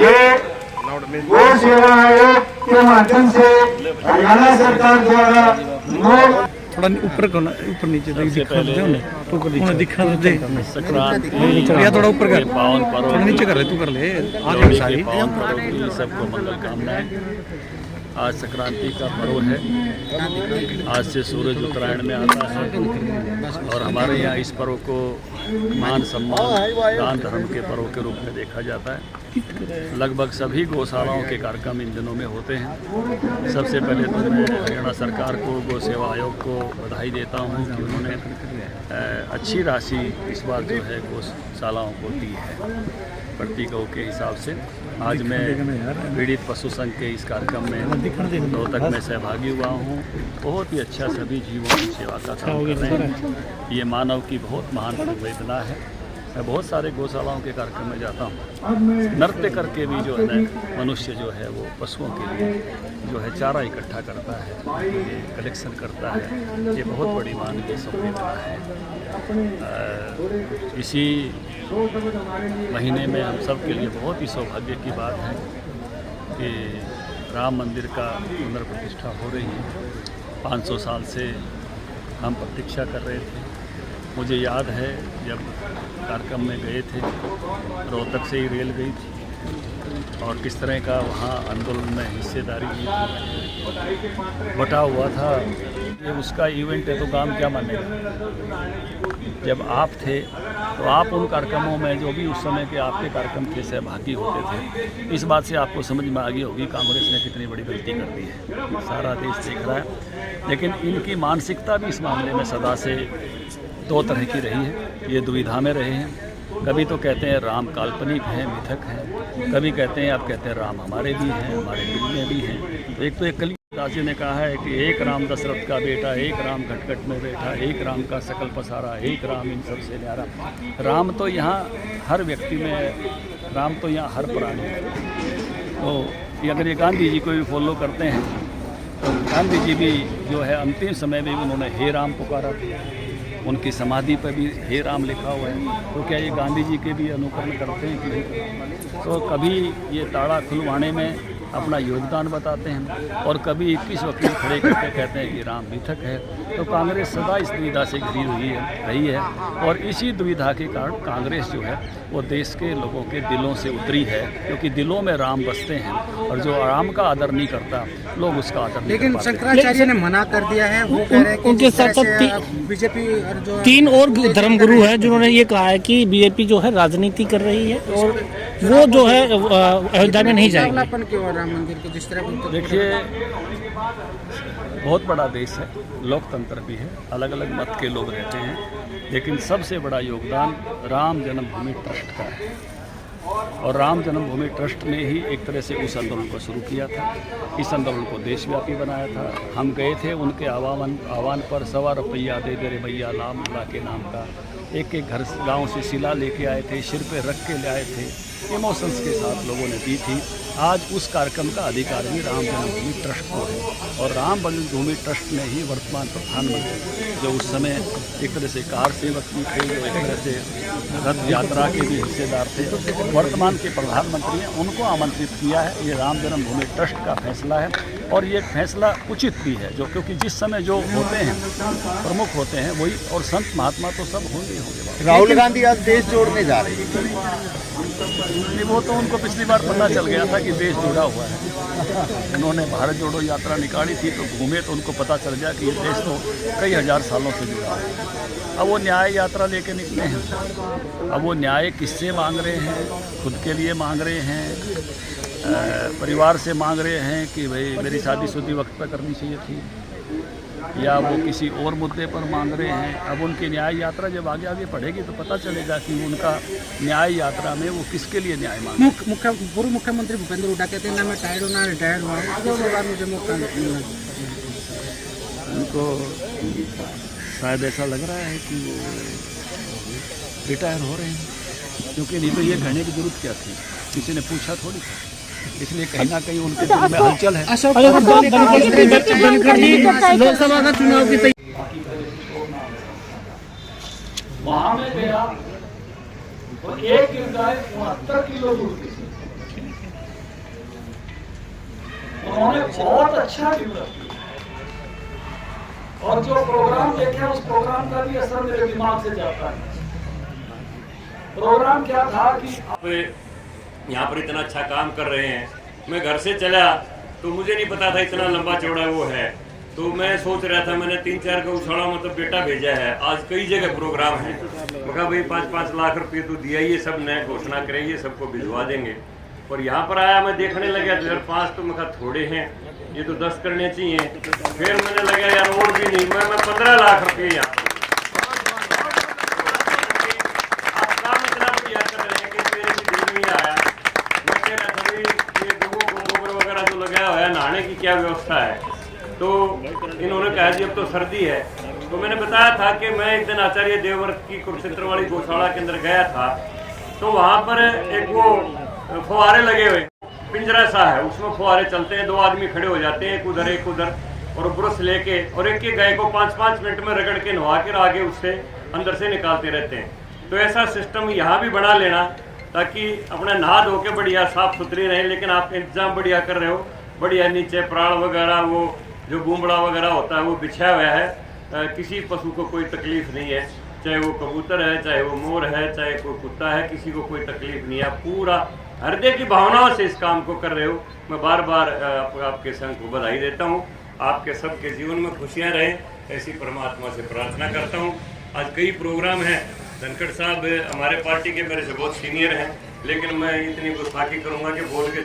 ये गौ सेवा आयोग के माध्यम से हरियाणा सरकार द्वारा थोड़ा ऊपर करना, ऊपर नीचे दिखा दे उन्हें दिखा दे या थोड़ा ऊपर कर, थोड़ा नीचे कर ले, तू कर ले आगे सारी। सबको मंगल कामनाएं। आज संक्रांति का पर्व है। आज से सूरज उत्तरायण में आता है और हमारे यहाँ इस पर्व को मान सम्मान दान धर्म के पर्व के रूप में देखा जाता है। लगभग सभी गौशालाओं के कार्यक्रम इन दिनों में होते हैं। सबसे पहले तो मैं हरियाणा सरकार को, गौ सेवा आयोग को बधाई देता हूँ कि उन्होंने अच्छी राशि इस बार जो है गौशालाओं को दी है प्रति गौ के हिसाब से। आज मैं पीड़ित पशु संघ के इस कार्यक्रम में रोहतक में सहभागी हुआ हूँ। बहुत ही अच्छा सभी जीवों की सेवा का काम कर रहे हैं। ये मानव की बहुत महान संवेदना है। मैं बहुत सारे गौशालाओं के कार्यक्रम में जाता हूँ। नृत्य करके भी जो है ना मनुष्य जो है वो पशुओं के लिए जो है चारा इकट्ठा करता है, ये कलेक्शन करता है। ये बहुत बड़ी मानवीय संवेदना है। इसी महीने में हम सब के लिए बहुत ही सौभाग्य की बात है कि राम मंदिर का पुनर्प्रतिष्ठा हो रही है। 500 साल से हम प्रतीक्षा कर रहे थे। मुझे याद है जब कार्यक्रम में गए थे, रोहतक से ही रेल गई थी और किस तरह का वहाँ आंदोलन में हिस्सेदारी की थी। बटा हुआ था ये उसका इवेंट है तो काम क्या मानेगा। जब आप थे तो आप उन कार्यक्रमों में जो भी उस समय के आपके कार्यक्रम थे सहभागी होते थे। इस बात से आपको समझ में आ गई होगी कांग्रेस ने कितनी बड़ी गलती कर दी है। सारा देश देख रहा है। लेकिन इनकी मानसिकता भी इस मामले में सदा से दो तरह की रही है। ये दुविधा में रहे हैं। कभी तो कहते हैं राम काल्पनिक हैं, मिथक हैं। कभी कहते हैं, आप कहते हैं राम हमारे भी हैं, हमारे दिल में भी हैं। तो एक तो एक कलिदास जी ने कहा है कि एक राम दशरथ का बेटा, एक राम घटघट में बैठा, एक राम का सकल पसारा, एक राम इन सबसे न्यारा। राम तो यहाँ हर व्यक्ति में, राम तो यहाँ हर प्राणी में। तो अगर ये गांधी जी को भी फॉलो करते हैं तो गांधी जी भी जो है अंतिम समय में भी उन्होंने हे राम पुकारा। उनकी समाधि पर भी हे राम लिखा हुआ है। तो क्या ये गांधी जी के भी अनुकरण करते हैं कि नहीं? तो कभी ये ताड़ा खुलवाने में अपना योगदान बताते हैं और कभी 21 वकील खड़े करके कहते हैं कि राम मिथक है। तो कांग्रेस सदा इस दुविधा से घिरी हुई रही है और इसी दुविधा के कारण कांग्रेस जो है वो देश के लोगों के दिलों से उतरी है, क्योंकि दिलों में राम बसते हैं और जो राम का आदर नहीं करता लोग उसका आदर नहीं। लेकिन शंकराचार्य ने मना कर दिया है। वो कह रहे हैं कि उनके साथ बीजेपी जो 3 और धर्मगुरु हैं जिन्होंने ये कहा है कि बीजेपी जो है राजनीति कर रही है और वो जो है अयोध्या में नहीं जाएगी। राम मंदिर के जिस तरह देखिए, बहुत बड़ा देश है, लोकतंत्र भी है, अलग अलग मत के लोग रहते हैं, लेकिन सबसे बड़ा योगदान राम जन्मभूमि ट्रस्ट का है। और राम जन्मभूमि ट्रस्ट ने ही एक तरह से उस आंदोलन को शुरू किया था। इस आंदोलन को देशव्यापी बनाया था। हम गए थे उनके आह्वान पर, 1.25 रुपया दे दे रे भैया राम अल्लाह के नाम का। एक एक घर गांव से शिला लेके आए थे, सिर पे रख के ले आए थे। इमोशंस के साथ लोगों ने दी थी। आज उस कार्यक्रम का अधिकार भी राम जन्मभूमि ट्रस्ट को है और राम जन्मभूमि ट्रस्ट ने ही वर्तमान प्रधानमंत्री जो उस समय एक तरह से कार सेवक भी थे, जो एक तरह से रथ यात्रा के भी हिस्सेदार थे, वर्तमान के प्रधानमंत्री हैं, उनको आमंत्रित किया है। ये राम जन्मभूमि ट्रस्ट का फैसला है और ये फैसला उचित भी है, जो क्योंकि जिस समय जो होते हैं प्रमुख होते हैं वही, और संत महात्मा तो सब होंगे होंगे। राहुल गांधी आज देश जोड़ने जा रहे हैं। वो तो उनको पिछली बार पता चल गया था कि देश जुड़ा हुआ है। उन्होंने भारत जोड़ो यात्रा निकाली थी तो घूमे तो उनको पता चल गया कि ये देश तो कई हजार सालों से जुड़ा है। अब वो न्याय यात्रा लेके निकले हैं। अब वो न्याय किससे मांग रहे हैं? खुद के लिए मांग रहे हैं, परिवार से मांग रहे हैं कि भाई मेरी शादीशुदी वक्त पर करनी चाहिए थी, या वो किसी और मुद्दे पर मांग रहे हैं। अब उनकी न्याय यात्रा जब आगे आगे बढ़ेगी तो पता चलेगा कि उनका न्याय यात्रा में वो किसके लिए न्याय मांग। पूर्व मुख्यमंत्री भूपेंद्र हुड्डा कहते हैं ना मैं टायर्ड हूँ ना रिटायर्ड हुआ, मुझे मौका उनको शायद ऐसा लग रहा है कि वो रिटायर हो रहे हैं, क्योंकि नहीं तो ये कहने की जरूरत क्या थी? किसी ने पूछा थोड़ी था। इसलिए कहीं ना कहीं उनके दिल में हलचल है। लोकसभा का चुनाव की तैयारी वहां में गया तो एक गिर गाय 69 किलो दूर थी। उन्होंने बहुत अच्छा डेवलप किया और जो प्रोग्राम देखे उस प्रोग्राम का भी असर मेरे दिमाग से जाता है। प्रोग्राम क्या था कि आप यहाँ पर इतना अच्छा काम कर रहे हैं। मैं घर से चला तो मुझे नहीं पता था इतना लंबा चौड़ा वो है, तो मैं सोच रहा था, मैंने 3-4 गौशाला मतलब बेटा भेजा है, आज कई जगह प्रोग्राम है, मैं कहा भाई 5-5 लाख रुपये तो दिया, ये सब नए घोषणा करेंगे, सबको भिजवा देंगे। और यहाँ पर आया, मैं देखने लगा 2005 तो मैं कहा थोड़े हैं, ये तो 10 करने चाहिए। फिर मैंने लगा यार और भी नहीं, मैं 15 लाख रुपये यहाँ आप काम इतना बढ़िया कर रहे हैं कि मेरे भी दिल में आया। मैं कह रहा था भाई ये गऊ को गोबर वगैरह जो लगाया हुआ है, नहाने की क्या व्यवस्था है? तो इन्होंने कहा जी अब तो सर्दी है। तो मैंने बताया था कि मैं एक दिन आचार्य देवव्रत की कुरुक्षेत्र वाली गौशाला के अंदर गया था, तो वहाँ पर एक वो फुहारे लगे हुए, पिंजरा सा है, उसमें फुहारे चलते हैं, 2 आदमी खड़े हो जाते हैं, एक उधर और ब्रश लेके, और एक गाय को 5-5 मिनट में रगड़ के नहा कर आगे उससे अंदर से निकालते रहते हैं। तो ऐसा सिस्टम यहाँ भी बना लेना, ताकि अपना नहा धो के बढ़िया साफ सुथरी रहे। लेकिन आप इंतजाम बढ़िया कर रहे हो, बढ़िया नीचे प्राण वगैरह, वो जो बूमड़ा वगैरह होता है वो बिछाया हुआ है, किसी पशु को कोई तकलीफ नहीं है, चाहे वो कबूतर है, चाहे वो मोर है, चाहे कोई कुत्ता है, किसी को कोई तकलीफ नहीं है। आप पूरा हृदय की भावनाओं से इस काम को कर रहे हो। मैं बार बार आपके संघ को बधाई देता हूँ। आपके सबके जीवन में खुशियाँ रहें, ऐसी परमात्मा से प्रार्थना करता हूँ। आज कई प्रोग्राम हैं, धनखड़ साहब हमारे पार्टी के मेरे से बहुत सीनियर हैं, लेकिन मैं इतनी गुस्ताखी करूँगा कि बोल के